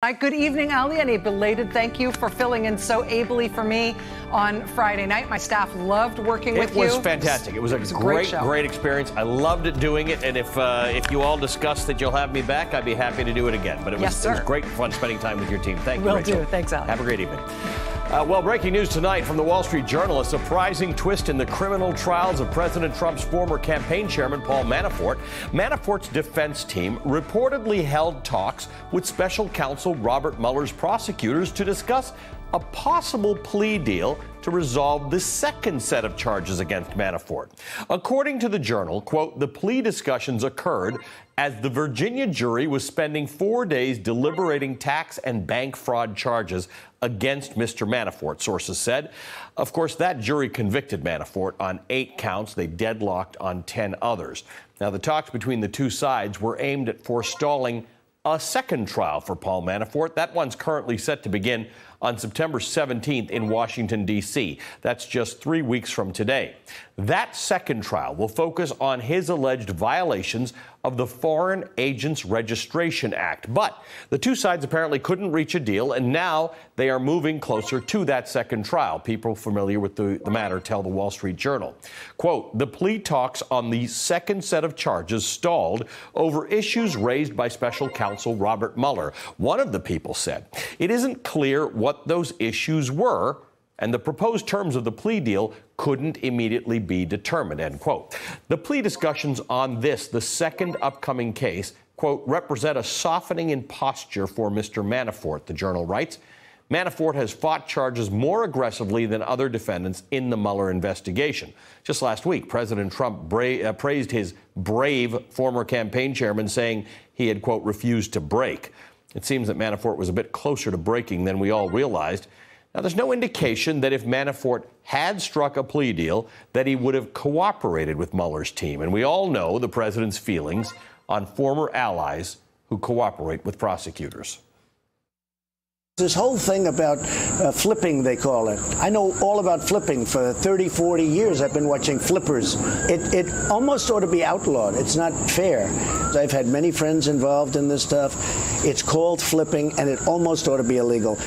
right, good evening, Ali, and a belated thank you for filling in so ably for me on Friday night. My staff loved working with you. It was fantastic. It was a great experience. I loved it doing it, and if you all discuss that you'll have me back, I'd be happy to do it again. But it was great fun spending time with your team. Thank you, Rachel. Will do. Thanks, Ali. Have a great evening. Well, breaking news tonight from the Wall Street Journal, a surprising twist in the criminal trials of President Trump's former campaign chairman, Paul Manafort. Manafort's defense team reportedly held talks with special counsel Robert Mueller's prosecutors to discuss a possible plea deal to resolve the second set of charges against Manafort. According to the Journal, quote, the plea discussions occurred as the Virginia jury was spending 4 days deliberating tax and bank fraud charges against Mr. Manafort, sources said. Of course, that jury convicted Manafort on 8 counts. They deadlocked on 10 others. Now, the talks between the two sides were aimed at forestalling a second trial for Paul Manafort. That one's currently set to begin on September 17th in Washington, D.C. That's just 3 weeks from today. That second trial will focus on his alleged violations of the Foreign Agents Registration Act. But the two sides apparently couldn't reach a deal, and now they are moving closer to that second trial. People familiar with the matter tell the Wall Street Journal. Quote, the plea talks on the second set of charges stalled over issues raised by special counsel Robert Mueller. One of the people said, it isn't clear what those issues were, and the proposed terms of the plea deal couldn't immediately be determined, end quote. The plea discussions on the second upcoming case, quote, represent a softening in posture for Mr. Manafort, the Journal writes. Manafort has fought charges more aggressively than other defendants in the Mueller investigation. Just last week, President Trump praised his brave former campaign chairman, saying he had, quote, refused to break. It seems that Manafort was a bit closer to breaking than we all realized. Now, there's no indication that if Manafort had struck a plea deal, that he would have cooperated with Mueller's team. And we all know the president's feelings on former allies who cooperate with prosecutors. This whole thing about flipping, they call it. I know all about flipping. For 30, 40 years, I've been watching flippers. It almost ought to be outlawed. It's not fair. I've had many friends involved in this stuff. It's called flipping, and it almost ought to be illegal.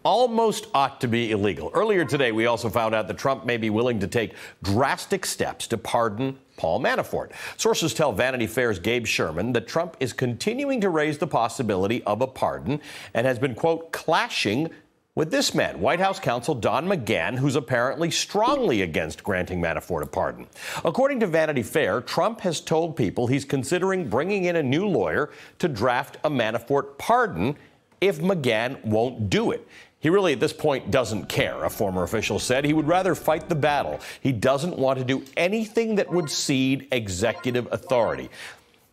Almost ought to be illegal. Earlier today, we also found out that Trump may be willing to take drastic steps to pardon Paul Manafort. Sources tell Vanity Fair's Gabe Sherman that Trump is continuing to raise the possibility of a pardon and has been, quote, clashing with this man, White House counsel Don McGahn, who's apparently strongly against granting Manafort a pardon. According to Vanity Fair, Trump has told people he's considering bringing in a new lawyer to draft a Manafort pardon if McGahn won't do it. He really, at this point, doesn't care, a former official said. He would rather fight the battle. He doesn't want to do anything that would cede executive authority.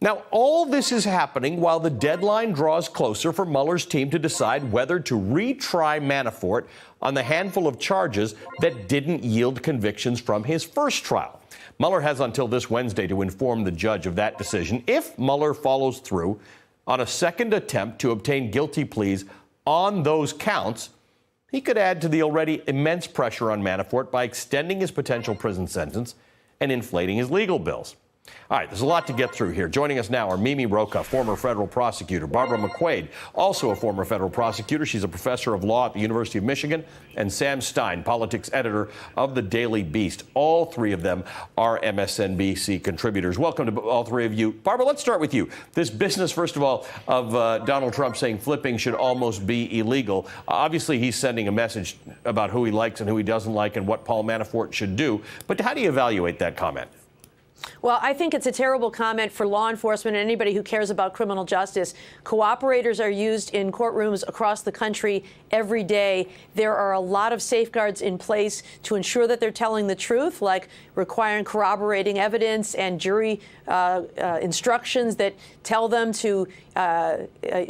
Now, all this is happening while the deadline draws closer for Mueller's team to decide whether to retry Manafort on the handful of charges that didn't yield convictions from his first trial. Mueller has until this Wednesday to inform the judge of that decision. If Mueller follows through on a second attempt to obtain guilty pleas on those counts, he could add to the already immense pressure on Manafort by extending his potential prison sentence and inflating his legal bills. All right, there's a lot to get through here. Joining us now are Mimi Rocha, former federal prosecutor, Barbara McQuaid, also a former federal prosecutor. She's a professor of law at the University of Michigan, and Sam Stein, politics editor of the Daily Beast. All three of them are MSNBC contributors. Welcome to all three of you. Barbara, let's start with you. This business, first of all, of Donald Trump saying flipping should almost be illegal. Obviously, he's sending a message about who he likes and who he doesn't like and what Paul Manafort should do. But how do you evaluate that comment? Well, I think it's a terrible comment for law enforcement and anybody who cares about criminal justice. Cooperators are used in courtrooms across the country every day. There are a lot of safeguards in place to ensure that they're telling the truth, like requiring corroborating evidence and jury instructions that tell them to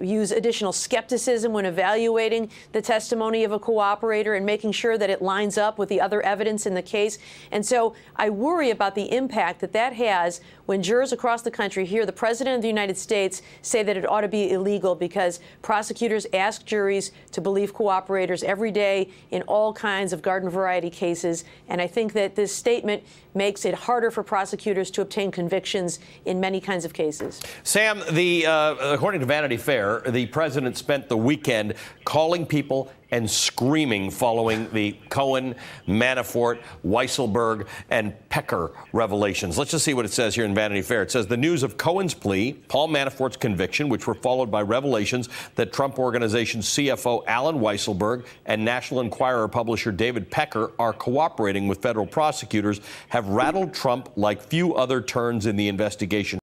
use additional skepticism when evaluating the testimony of a cooperator and making sure that it lines up with the other evidence in the case. And so I worry about the impact that that has when jurors across the country hear the President of the United States say that it ought to be illegal because prosecutors ask juries to believe cooperators every day in all kinds of garden variety cases. And I think that this statement makes it harder for prosecutors to obtain convictions in many kinds of cases. Sam, according to Vanity Fair, the president spent the weekend calling people and screaming following the Cohen, Manafort, Weisselberg, and Pecker revelations. Let's just see what it says here in Vanity Fair. It says the news of Cohen's plea, Paul Manafort's conviction, which were followed by revelations that Trump Organization CFO Alan Weisselberg and National Enquirer publisher David Pecker are cooperating with federal prosecutors, have rattled Trump like few other turns in the investigation.